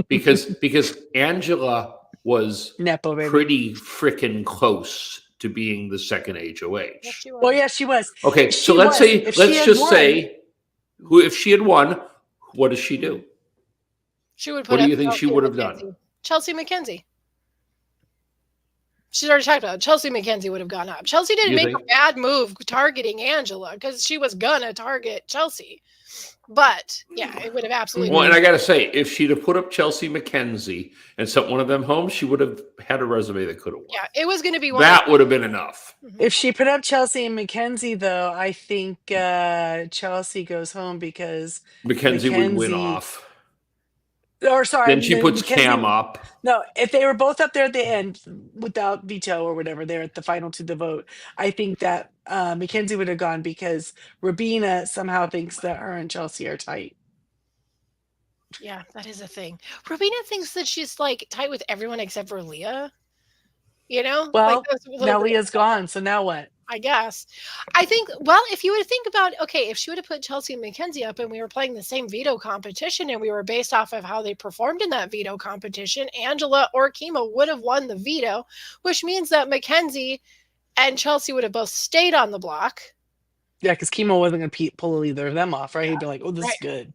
because Angela was Nepo baby. pretty freaking close to being the second HOH. Yes, she was. Well, yeah, she was. Okay, She so let's was. say If she let's had just won- say who if she had won, what does she do? She would. What Put do you up think she Chelsea would have Mackenzie. done? Chelsea Mackenzie. She's already talked about it. Chelsea Mackenzie would have gone up. Chelsea didn't You make think? a bad move targeting Angela because she was gonna target Chelsea. But yeah, it would have absolutely. Well, and I gotta say, if she'd have put up Chelsea Mackenzie and sent one of them home, she would have had a resume that could have won. Yeah, it was going to be one. That would have been enough. If she put up Chelsea and Mackenzie, though, I think Chelsea goes home because Mackenzie would win Mackenzie- off. or sorry, Then she puts Mackenzie- Cam up. No, if they were both up there at the end without veto or whatever, they're at the final to the vote. I think that Mackenzie would have gone because Rabina somehow thinks that her and Chelsea are tight. Yeah, that is a thing. Robina thinks that she's like tight with everyone except for Leah. Well, Like, those little now bit- Leah's gone, so now what? I guess. I think, well, if you would think about, okay, if she would have put Chelsea and Mackenzie up and we were playing the same veto competition and we were based off of how they performed in that veto competition, Angela or Kima would have won the veto, which means that Mackenzie and Chelsea would have both stayed on the block. Yeah, because Kimo wasn't going to pull either of them off, right? He'd be like, oh, this is Right. good.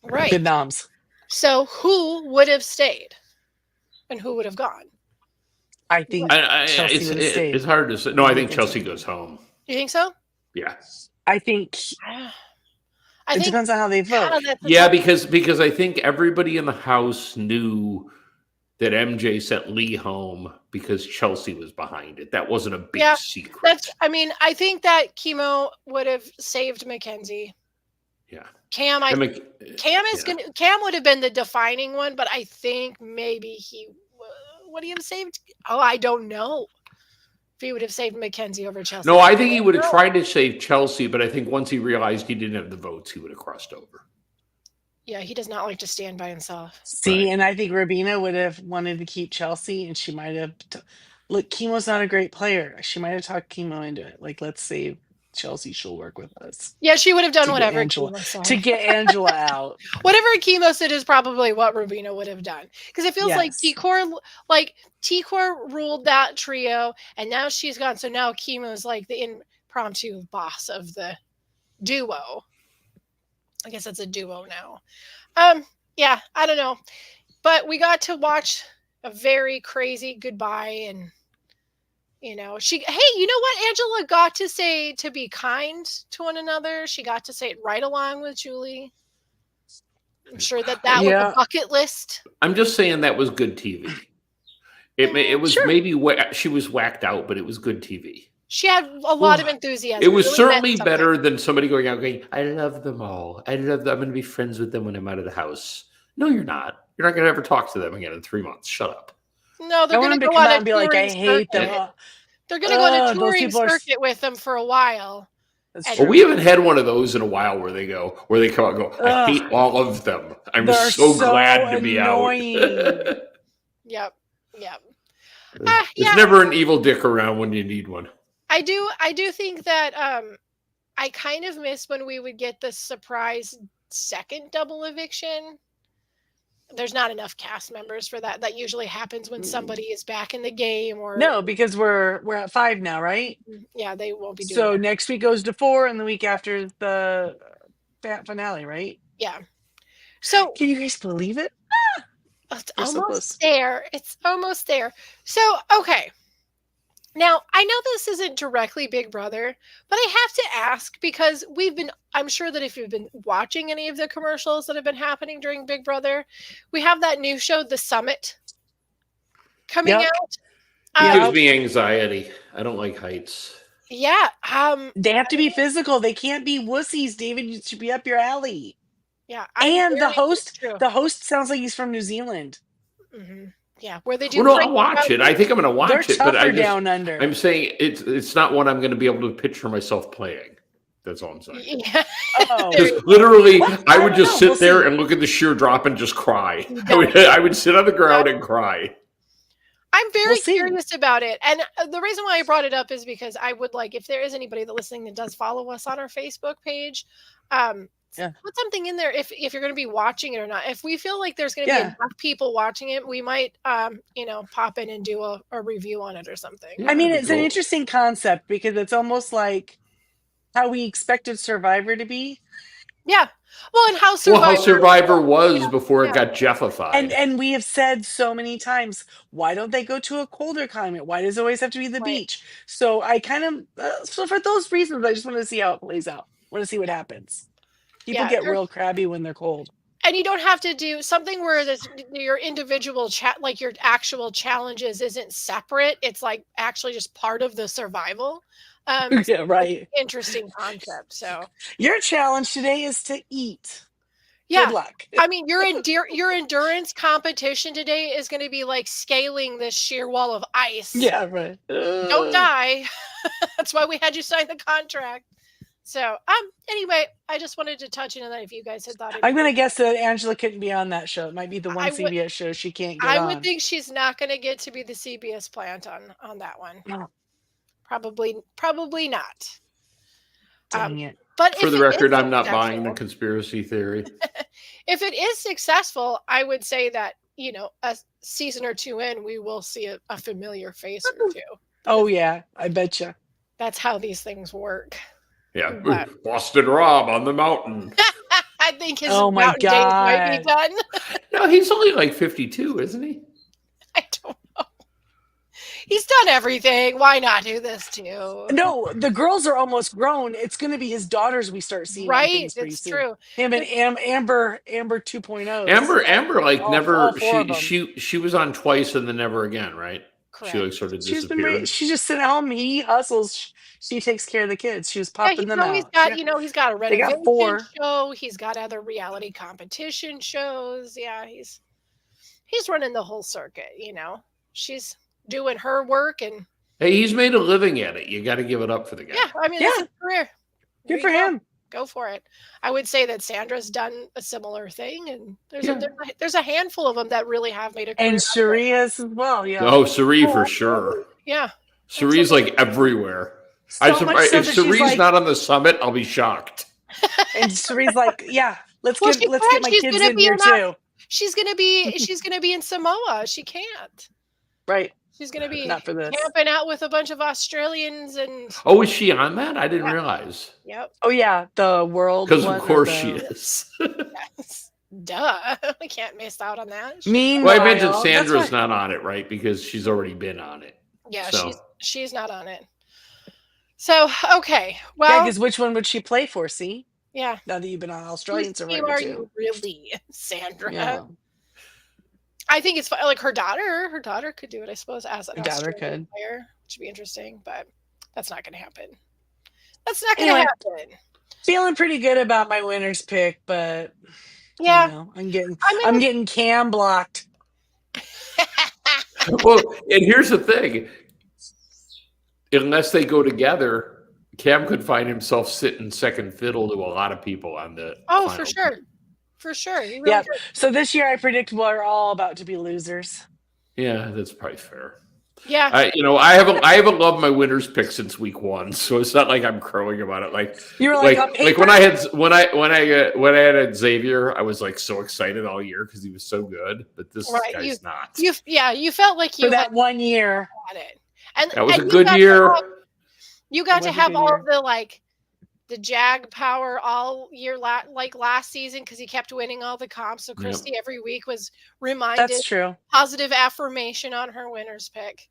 Right. Good noms. So who would have stayed and who would have gone? I think Chelsea would have stayed. It's hard to say. No, I think Chelsea goes home. You think so? Yeah. I think I it think depends on how they vote. that's a Yeah, tough- because I think everybody in the house knew that MJ sent Lee home because Chelsea was behind it. That wasn't a big Yeah, secret. I think that Chemo would have saved Mackenzie. Yeah. Cam, And Mc- Cam is yeah. Cam would have been the defining one, but I think maybe he would he have saved. Oh, I don't know if he would have saved Mackenzie over Chelsea. No, I think he would have No. tried to save Chelsea, but I think once he realized he didn't have the votes, he would have crossed over. Yeah, he does not like to stand by himself. See, Right. and I think Rabina would have wanted to keep Chelsea, and she might have. Look, Chemo's not a great player. She might have talked Chemo into it. Like, let's save Chelsea. She'll work with us Yeah, she would have done To get whatever Angela- Chemo said. to get Angela out. Whatever Chemo said is probably what Rubina would have done. Because it feels like Yes. T-Core ruled that trio, and now she's gone. So now Chemo's like the impromptu boss of the duo. I guess it's a duo now. Yeah, I don't know. But we got to watch a very crazy goodbye, and you know, you know what? Angela got to say to be kind to one another. She got to say it right along with Julie. I'm sure that was Yeah. a bucket list. I'm just saying that was good TV. It was Sure. maybe she was whacked out, but it was good TV. She had a lot of enthusiasm. It was really meant certainly something. better than somebody going out going, I love them all. I'm going to be friends with them when I'm out of the house. No, you're not. You're not going to ever talk to them again in 3 months. Shut up. No, I they're want going him to to go come on out a and be like, I touring hate them. circuit. They're going to go on a Those touring people are. circuit with them for a while. That's And Well, true. we haven't had one of those in a while where they come out and go, I Ugh. hate all of them. I'm They're so so glad to be out. annoying. Yep. There's Yeah. never an evil dick around when you need one. I do think that I kind of miss when we would get the surprise second double eviction. There's not enough cast members for that. That usually happens when somebody is back in the game or No, because we're at 5 now, right? yeah, they won't be doing So that. next week goes to 4, and the week after is the finale, right? Yeah. So Can you guys believe it? it's We're so almost close. there. It's almost there. So okay. Now, I know this isn't directly Big Brother, but I have to ask because I'm sure that if you've been watching any of the commercials that have been happening during Big Brother, we have that new show, The Summit, coming Yep. out. It Yep. gives me anxiety. I don't like heights. Yeah. They have to be physical. They can't be wussies, David. You should be up your alley. Yeah. And the host, True. the host sounds like he's from New Zealand. Mhm. Yeah, where they do. Well, no, crazy I'll watch it. I think I'm going to They're watch it, but tougher down under. I'm saying it's not one I'm going to be able to picture myself playing. That's all I'm saying. Yeah. Oh, Because literally, What? I I would don't just know. sit We'll there see. and look at the sheer drop and just cry. Yeah. I would sit on the ground and cry. I'm very We'll see. curious about it. And the reason why I brought it up is because I would like, if there is anybody that listening that does follow us on our Facebook page, Yeah. put something in there if you're going to be watching it or not. If we feel like there's going to be Yeah. enough people watching it, we might, pop in and do a review on it or something. Yeah, I mean, that'd it's be an cool. interesting concept because it's almost like how we expected Survivor to be. Yeah. Well, and how Well, how Survivor was Yeah, before yeah. it got Jeffified. And we have said so many times, why don't they go to a colder climate? Why does it always have to be the Right. beach? So I kind of, so for those reasons, I just want to see how it plays out. Want to see what happens. People Yeah, get they're- real crabby when they're cold. And you don't have to do something where your individual like your actual challenges isn't separate. It's like actually just part of the survival. Yeah, right. Interesting concept. So Your challenge today is to eat. yeah, Good luck. I mean your endurance competition today is going to be like scaling this sheer wall of ice. Yeah, right. Don't die. That's why we had you sign the contract. So anyway, I just wanted to touch on that if you guys had thought. I'm gonna guess that Angela couldn't be on that show. It might be the one I would- CBS show she can't get I on. would think she's not going to get to be the CBS plant on that one. No. Probably not. Dang it. But For if the it is record, I'm not buying the successful- conspiracy theory. If it is successful, I would say that a season or two in, we will see a familiar face or two. Oh yeah, I betcha. That's how these things work. Yeah, But- Boston Rob on the mountain. I think his Oh my mountain days might be done. No, he's only like 52, isn't he? I don't know. He's done everything. Why not do this too? No, the girls are almost grown. It's gonna be his daughters we start seeing. On Right, things pretty it's soon. true. Him and Amber 2.0. Amber, like All never. four of them. She was on twice and then never again, right? Correct. She like sort of She's been disappeared. she's just sitting at home. He hustles. She takes care of the kids. She was Yeah, popping them out. he's got Yeah. he's got a They got renovation 4. show. He's got other reality competition shows. Yeah, he's running the whole circuit. She's doing her work, and Hey, he's made a living at it. You got to give it up for the guy. yeah, I mean, Yeah. that's his career. There Good for you go. him. Go for it. I would say that Sandra's done a similar thing, and Yeah. there's a handful of them that really have made a career. And out of it. Cherie has as well. Yeah. Oh, Cerie for sure. Yeah, Cerie's like everywhere. So I'm much surprised so if that she's Cerie's like, not on the summit. I'll be shocked. and Cherie's like, yeah, let's Well, get she my can't. She's kids gonna in be here in that- too. she's gonna be in Samoa. She can't. Right. She's gonna be Not for this. camping out with a bunch of Australians and Oh, is she on that? I didn't Yeah. realize. yep. Oh yeah, the world. Because one of or course the- she is. Yes. Duh. I can't miss out on that. Meanwhile, Well, I imagine that's Sandra's why- not on it, right? Because she's already been on it. Yeah, So- she's not on it. So okay. Yeah, Well, because which one would she play for? See, yeah. now that you've been on Australian Whose team Survivor are too. you really, Sandra? Yeah, I think it's like her daughter. Her daughter could do it, I suppose, as an Her daughter Australian could. player, which would be interesting, but that's not going to happen. That's not going to Anyway. happen. feeling pretty good about my winner's pick, but Yeah. I'm getting I mean, I'm getting cam blocked. Well, and here's the thing: unless they go together, Cam could find himself sitting second fiddle to a lot of people on the oh, for final. sure. For sure. You really Yep. could. So this year I predict we're all about to be losers. Yeah, that's probably fair. Yeah. I haven't loved my winners pick since week 1, so it's not like I'm crowing about it. Like You were like, on like paper? when I had Xavier, I was like so excited all year because he was so good, but this Right, guy's not. You felt like you For had that 1 year. got it. And That was and a you good got to year. have- You got It to was a have good all year. the the Jag power all year like last season because he kept winning all the comps. So Yep. Christy every week was reminded That's true. positive affirmation on her winner's pick.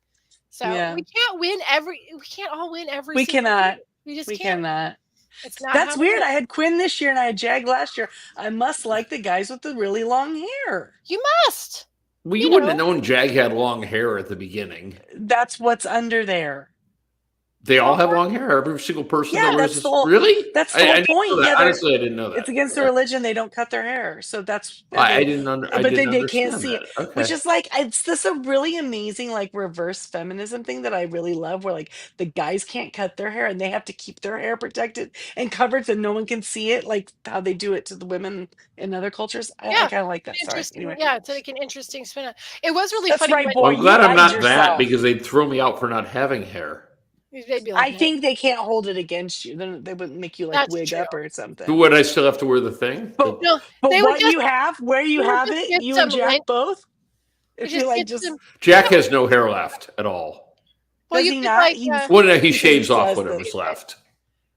So Yeah. we can't all win every We single cannot. week. We just We can't. cannot. It's not That's how it weird. is. I had Quinn this year and I had Jag last year. I must like the guys with the really long hair. You must. Well, You you wouldn't know. have known Jag had long hair at the beginning. That's what's under there. They all have long hair. Every single person Yeah, that wears that's this. the whole- Really? that's the whole I didn't know point. that. Yeah, they're- honestly, I didn't know that. It's against the religion. They don't cut their hair. So that's I didn't but they can't understand see it. that. Okay. Which is like it's this a really amazing like reverse feminism thing that I really love where like the guys can't cut their hair and they have to keep their hair protected and covered so no one can see it, like how they do it to the women in other cultures. I Yeah, kind of like that. Sorry. Interesting. Anyway. Yeah, it's like an interesting spin. It was really That's funny. right, when boy. Well, I'm glad you I'm not lied that yourself. because they'd throw me out for not having hair. They'd be like, I "No." think they can't hold it against you. Then they wouldn't make you like That's wig true. up or something. Would I still have to wear the thing? But- No, But they would what just- you have, where you they would have just it, get you and some Jack lint- both. you If you like, get just some- Jack has no hair left at all. well, does you he could not? like, He's- Well, no, he Because shaves he off does whatever's this. left.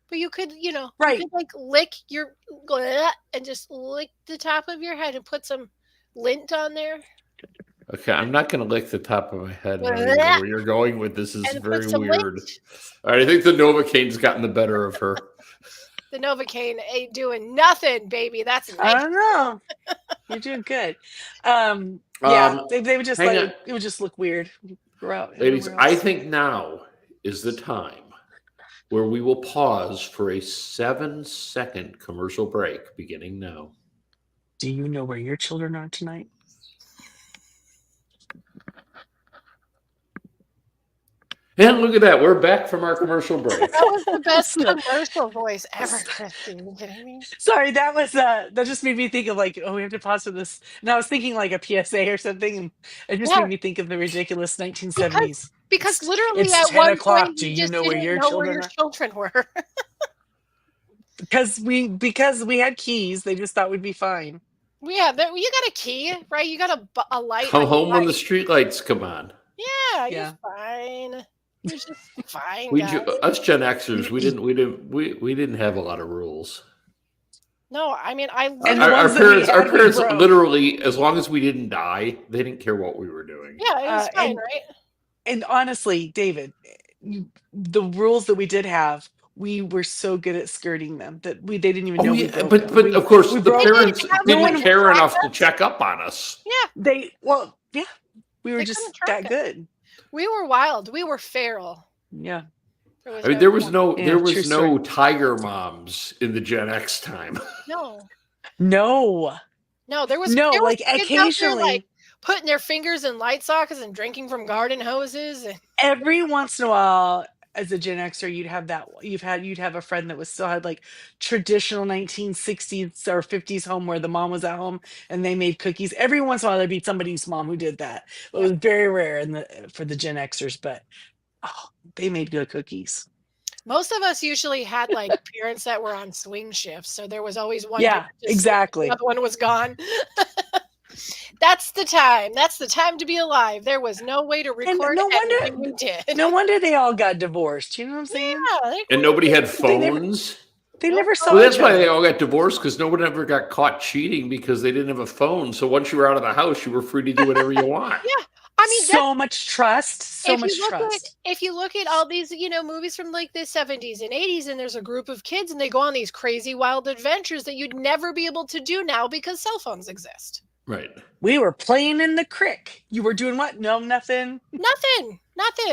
but you could, Right. you could like lick your and just lick the top of your head and put some lint on there. Okay, I'm not going to lick the top of my head. I don't even know where you're going with this. Is And very put some weird. lint. All right, I think the Novocaine's gotten the better of her. The Novocaine ain't doing nothing, baby. That's I nice. don't know. You're doing good. Yeah, they would just hang like on. it would just look weird. Grow out Ladies, everywhere I else. think now is the time where we will pause for a 7-second commercial break beginning now. Do you know where your children are tonight? And look at that. We're back from our commercial break. That was the best No. commercial voice ever, Christy. You kidding me? Sorry, that just made me think of like, oh, we have to pause for this. And I was thinking like a PSA or something, and it just Yeah. made me think of the ridiculous 1970s. Because literally It's at 10 one o'clock. point Do you you just know where didn't your know children where are? your children were. Because we had keys, they just thought we'd be fine. Yeah, you got a key, right? You got a light. Come on your home when the light. street lights come on. Yeah, Yeah. you're fine. You're just fine, We guys. us Gen Xers, we didn't have a lot of rules. No, I mean I And the literally, ones that we Our had, we parents broke. literally, as long as we didn't die, they didn't care what we were doing. yeah, it was fine, and- right? And honestly, David, the rules that we did have, we were so good at skirting them that they didn't even know we broke but them. of course we the broke- parents They didn't have didn't anyone to care track enough to us. check up on us. we were They just couldn't track that us. good. We were wild. We were feral. Yeah. I mean, there was Yeah, no true Tiger Moms in the Gen X time. no, No. there was No, there was like kids out there, occasionally like putting their fingers in light sockets and drinking from garden hoses. And every once in a while as a Gen Xer, you'd have a friend that was still had like traditional 1960s or 50s home where the mom was at home and they made cookies. Every once in a while there'd be somebody's mom who did that. It was very rare for the Gen Xers, but they made good cookies. most of us usually had like parents that were on swing shifts, so there was always one. Yeah, parent just exactly. The other one was gone. That's the time. That's the time to be alive. There was no way to record no wonder- everything we did. No wonder they all got divorced. You know what I'm saying? Yeah, And nobody had They never- phones. They Nope. never saw Well, that's each why other. they all got divorced, because no one ever got caught cheating because they didn't have a phone. So once you were out of the house, you were free to do whatever you want. I mean, so much trust. So if much you look trust. if you look at all these, movies from like the 70s and 80s, and there's a group of kids and they go on these crazy wild adventures that you'd never be able to do now because cell phones exist. Right. We were playing in the creek. You were doing what? No, nothing. Nothing.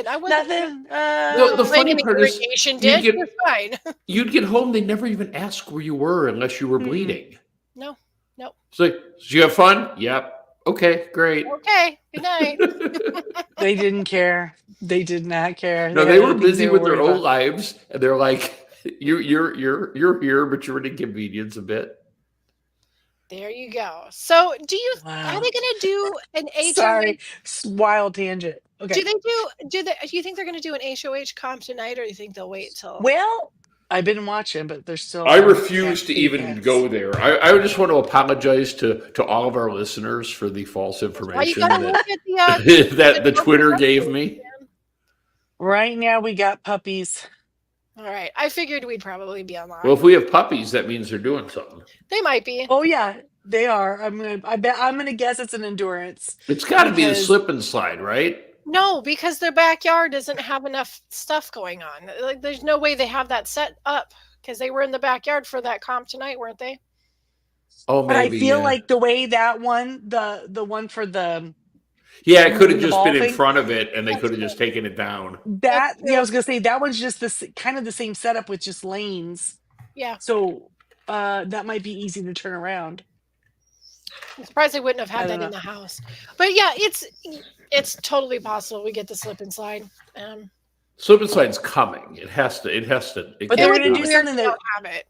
I wasn't Nothing. The playing funny in the part is irrigation you ditch. get- It's fine. You'd get home, they never even asked where you were unless you were Mm-mm. bleeding. No. Nope. It's like, did you have fun? Yep. Okay, great. Okay. Good night. They didn't care. They did not care. No, They they had were other things busy they were with their worried own about. lives, and they're like, you're here, but you're an inconvenience a bit. There you go. So, are they Wow. going to do an Sorry. HOH? Wild tangent. Okay. Do you think they're going to do an HOH comp tonight, or do you think they'll wait till? Well, I've been watching, but they're still I on back refuse to free even pass. go there. I just want to apologize to all of our listeners for the false Why you information got to that look at the that the Twitter gave me. Right now we got puppies. All right. I figured we'd probably be online. Well, if we have puppies, that means they're doing something. They might be. Oh yeah, they are. I bet I'm gonna guess it's an endurance. It's got to be the Because- slip and slide, right? No, because their backyard doesn't have enough stuff going on. Like, there's no way they have that set up because they were in the backyard for that comp tonight, weren't they? Oh, But I maybe. feel Yeah. like the way that one, the one for the Yeah, it could have the just ball been in thing? front of it, and they could have just taken it down. that true. yeah, I was gonna say that one's just kind of the same setup with just lanes. Yeah. So that might be easy to turn around. I'm surprised they wouldn't have I had don't that in know. the house. But yeah, it's totally possible we get the slip and slide. Slip and slide's coming. It has to. It But they're It would gonna be do weird something to that not have it.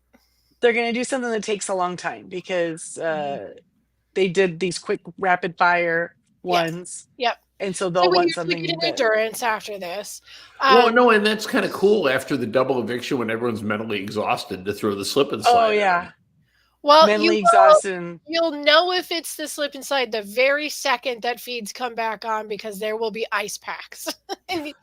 they're gonna do something that takes a long time because they did these quick rapid fire Yes. ones. Yep. And so So they'll we want usually something get an that endurance after this. Well, no, and that's kind of cool after the double eviction when everyone's mentally exhausted to throw the slip and slide. oh yeah, Well, mentally exhausted. And you'll know if it's the slip and slide the very second that feeds come back on because there will be ice packs and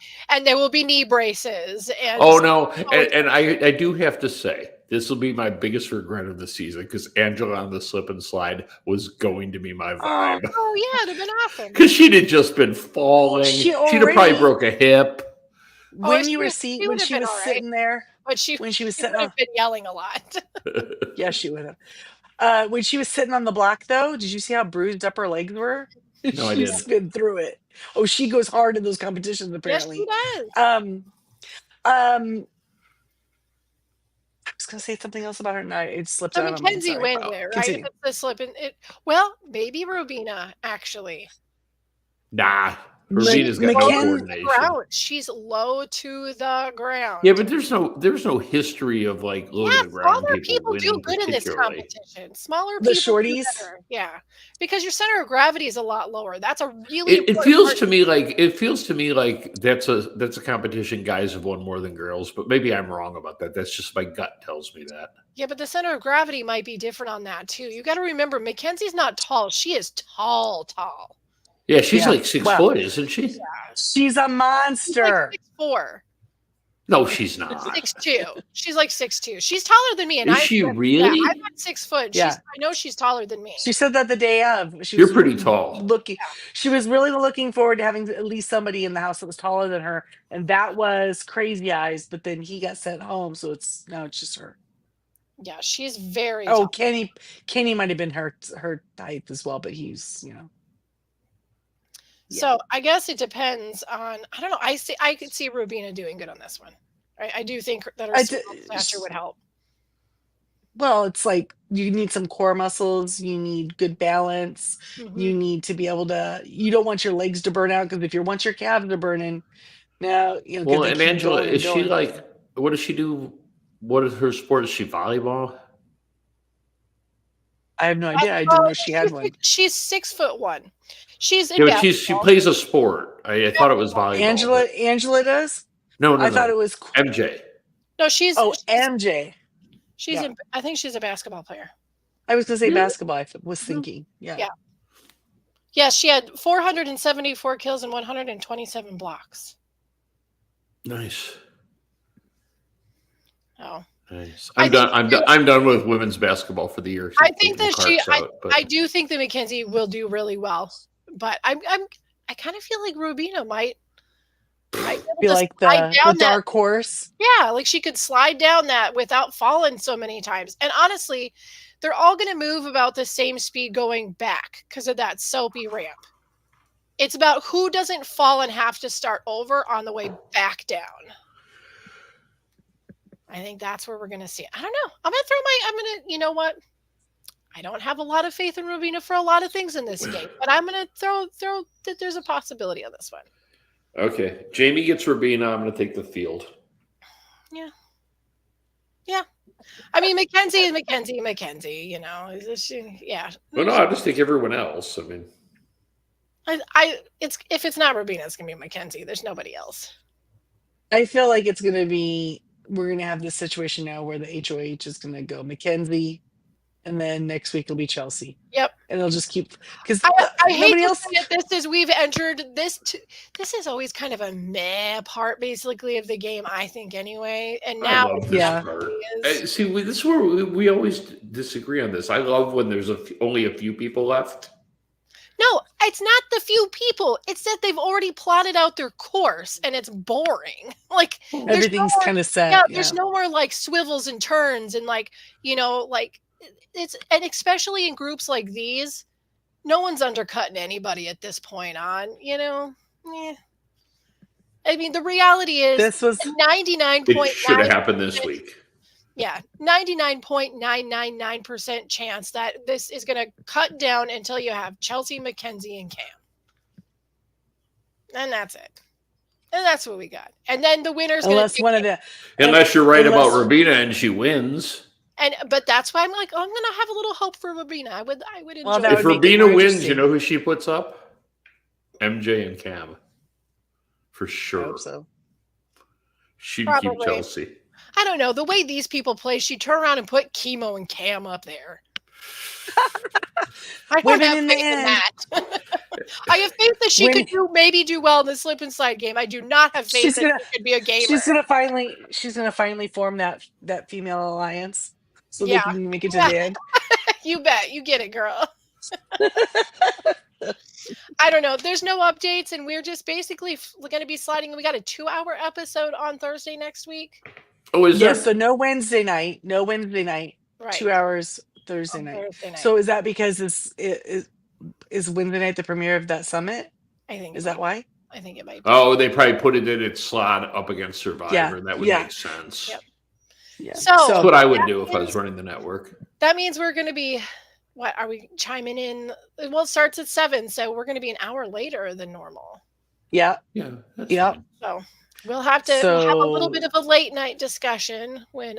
there will be knee braces. And Oh no, and I do have to say this will be my biggest regret of the season because Angela on the slip and slide was going to be my vibe Oh yeah, it'd have been awesome. because she'd have just been falling. She She'd have probably already- broke a hip. when she you were would- see she when would have she been was all right. sitting there, But she when she was would sitting have on, been yelling a lot. yeah, she would have. When she was sitting on the block, though, did you see how bruised up her legs were? No, I She's didn't. been through it. Oh, she goes hard in those competitions. Yes, Apparently, she does. I was gonna say something else about her. No, it slipped So out. on me, Mackenzie sorry. wins it, right? Continue. It's the slip and it. Well, maybe Rubina actually. Nah, Rosita's got no McKen- coordination. Ground. She's low to the ground. Yeah, but there's no history of like low to Yeah, the ground smaller people people do winning good in this particularly. competition. Smaller The people do shorties? better. Yeah, because your center of gravity is a lot lower. That's a really It important feels part to me like that's a competition guys have won more than girls, but maybe I'm wrong about that. That's just my gut tells me that. Yeah, but the center of gravity might be different on that too. You got to remember, Mackenzie's not tall. She is tall. Yeah, she's Yeah, like 6 well- foot, isn't she? She's a She's monster. like 6'4", No, she's not. 6'2". She's like 6'2". She's taller than me. And Is she really? I'm not 6 foot. Yeah. I know she's taller than me. She said that the day of. She You're was pretty tall. Looking, she was really looking forward to having at least somebody in the house that was taller than her, and that was Crazy Eyes. But then he got sent home, so now it's just her. Yeah, she's very Oh, tall. Kenny might have been her height as well, but he's yeah. So I guess it depends on. I don't know. I could see Rubina doing good on this one. I do think that her stature would help. Well, it's like you need some core muscles, you need good balance, Mhm. you need to be able to. You don't want your legs to burn out because if once your calves are burning, now Well, they and keep Angela, going and is she going. like what does she do? What is her sport? Is she volleyball? I have no idea. I didn't know she had one. She's 6'1". She's in Yeah, but she basketball. plays a sport. I thought it was volleyball. Angela does. No, I thought it was. MJ. No, she's MJ. she's yeah. in. I think she's a basketball player. I was gonna say Really? basketball. I was thinking. Yeah. Yeah. Yeah, she had 474 kills and 127 blocks. Nice. Oh. Nice. I I'm done with women's basketball for the year. I think that but I do think that Mackenzie will do really well, but I kind of feel like Rubina might be able Be to like slide the down that. dark horse. Yeah, like she could slide down that without falling so many times. And honestly, they're all going to move about the same speed going back because of that soapy ramp. It's about who doesn't fall and have to start over on the way back down. I think that's where we're going to see it. I don't know. I'm going to you know what? I don't have a lot of faith in Rowena for a lot of things in this game, but I'm gonna throw that there's a possibility on this one. Okay. Jamie gets Rabina. I'm going to take the field. Yeah. I mean, Mackenzie is Mackenzie. You know, yeah. Well, no, I'll just take everyone else. I mean, It's if it's not Rowena, it's gonna be Mackenzie. There's nobody else. I feel like it's going to be, we're going to have this situation now where the HOH is going to go Mackenzie, and then next week it'll be Chelsea. Yep. And they'll just keep, because I hate nobody to else. say it, this is we've entered this. This is always kind of a meh part, basically, of the game. I think anyway, and now I love this Yeah. part. is. See, this is where we always disagree on this. I love when there's only a few people left. No, it's not the few people. It's that they've already plotted out their course, and it's boring. Like there's no Everything's more- kind of set. yeah, Yeah, there's no more like swivels and turns and like like it's, and especially in groups like these, no one's undercutting anybody at this point on. I mean, the reality is This was 99.9. It should have happened this week. Yeah, 99.999% chance that this is going to cut down until you have Chelsea, Mackenzie, and Cam. And that's it. And that's what we got. And then the winner's going unless to one of the Unless you're right about Unless- Rabina and she wins. but that's why I'm like, I'm going to have a little hope for Rabina. I would enjoy Well, that If would make it Rabina more wins, interesting. you know who she puts up? MJ and Cam. For I sure. hope so. She'd keep Probably. Chelsea. I don't know. The way these people play, she'd turn around and put Chemo and Cam up there. I don't Women have in the faith in end. that. I have faith that she When- could maybe do well in the slip and slide game. I do not have faith She's that gonna- she could be a gamer. She's gonna finally form that female alliance, so Yeah. they can make it to the end. You bet. You get it, girl. I don't know. There's no updates, and we're just basically going to be sliding. We got a 2-hour episode on Thursday next week. Oh, is Yes, there? so no Wednesday night. Right. 2 hours Thursday on night. Thursday night. So is that because is Wednesday night the premiere of that summit? I think Is that why? I think it might be. Oh, they probably put it in its slot up against Survivor. Yeah, That would yeah. make sense. Yep. Yeah. So- That's what I would that do if I was means- running the network. That means we're going to be. What are we chiming in? Well, it starts at 7, so we're going to be an hour later than normal. Yeah. Yeah. That's Yeah. fine. So we'll have to have a little So- bit of a late night discussion when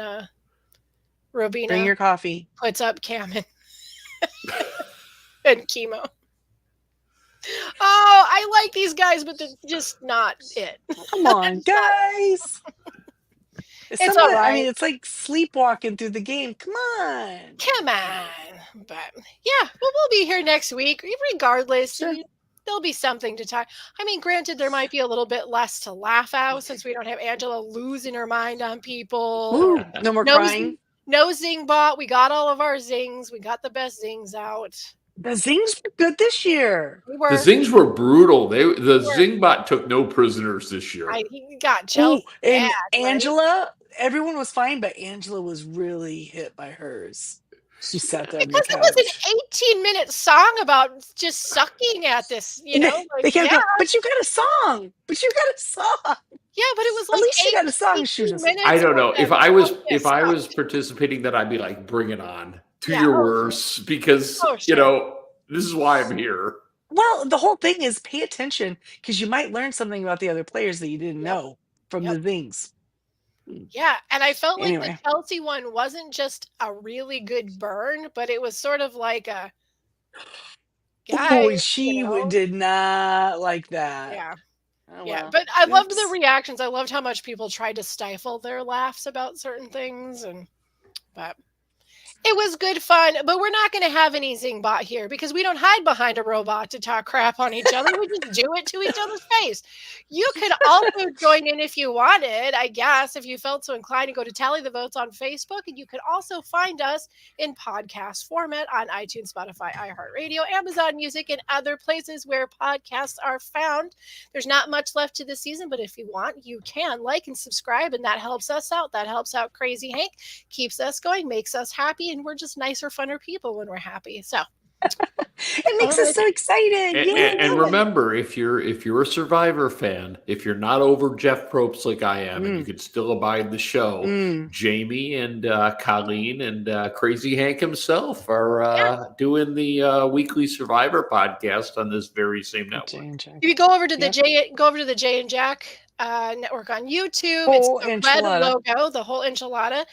Robina Bring your coffee. puts up Cam and Chemo. Oh, I like these guys, but they're just not it. Come on, guys. It's all I right. mean, it's like sleepwalking through the game. Come on. Come on. But yeah, we'll be here next week. Regardless, Sure. there'll be something to talk. I mean, granted, there might be a little bit less to laugh out since we don't have Angela losing her mind on people. Ooh, no more No, crying. No zing bot. We got all of our zings. We got the best zings out. The zings were good this year. We were. The Zings were brutal. The Sure. Zingbot took no prisoners this year. He got Ooh, Chelsea. and bad, right? Angela, everyone was fine, but Angela was really hit by hers. She sat there on the Because it was couch. an 18-minute song about just sucking at this, And like, they kept yeah, going, but you got a song. But you got a song. yeah, but it was At like least she got a song. She was 18 just minutes. I don't know. of If them I was singing if I stuff. was participating, then I'd be like, bring it on. To Yeah, your oh, worst, because Oh, you sure. know, this is why I'm here. Well, the whole thing is pay attention because you might learn something about the other players that you didn't Yep. know from Yep. the things. Yeah, and I felt like Anyway. the Chelsea one wasn't just a really good burn, but it was sort of like a Oh, guys, she you know? did not like that. Yeah, Oh, yeah. well. But I loved the Oops. reactions. I loved how much people tried to stifle their laughs about certain things, but it was good fun. But we're not going to have any Zingbot here because we don't hide behind a robot to talk crap on each other. We just do it to each other's face. You could also join in if you wanted, I guess, if you felt so inclined to go to Tally the Votes on Facebook. And you could also find us in podcast format on iTunes, Spotify, iHeartRadio, Amazon Music, and other places where podcasts are found. There's not much left to the season, but if you want, you can like and subscribe, and that helps us out. That helps out Crazy Hank, keeps us going, makes us happy, and we're just nicer, funner people when we're happy. So It makes us so excited. And remember, if you're a Survivor fan, if you're not over Jeff Probst like I am, and you can still abide the show, Jamie and Colleen and Crazy Hank himself are doing the weekly Survivor podcast on this very same network. If you go over to the Jay and Jack network on YouTube, it's the red logo, the whole enchilada.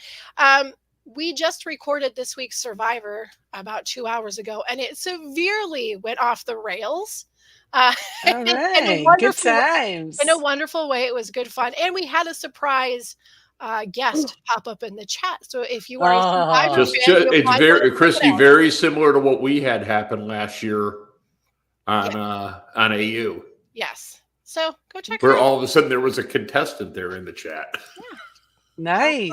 We just recorded this week's Survivor about 2 hours ago, and it severely went off the rails. All right. Good times. In a wonderful way. It was good fun. And we had a surprise guest pop up in the chat. So if you are a Survivor fan, it's very, Christy, very similar to what we had happen last year on AU. Yes. So go check where it out. all of a sudden there was a contestant there in the chat. Yeah. Nice.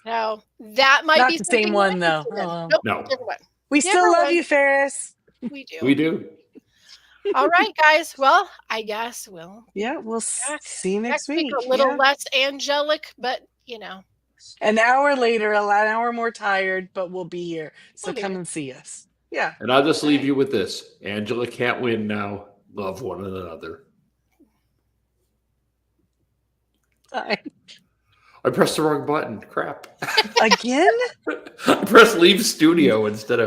No, that might not be the same one though. Nope, no, different one. We still love you, Ferris. We do. We do. All right, guys. Well, I guess we'll see you next week. A little less angelic, but an hour later, an hour more tired, but we'll be here. So come and see us. Yeah. And I'll just leave you with this: Angela can't win now. Love one another. I pressed the wrong button. Crap. Again? I pressed leave studio instead of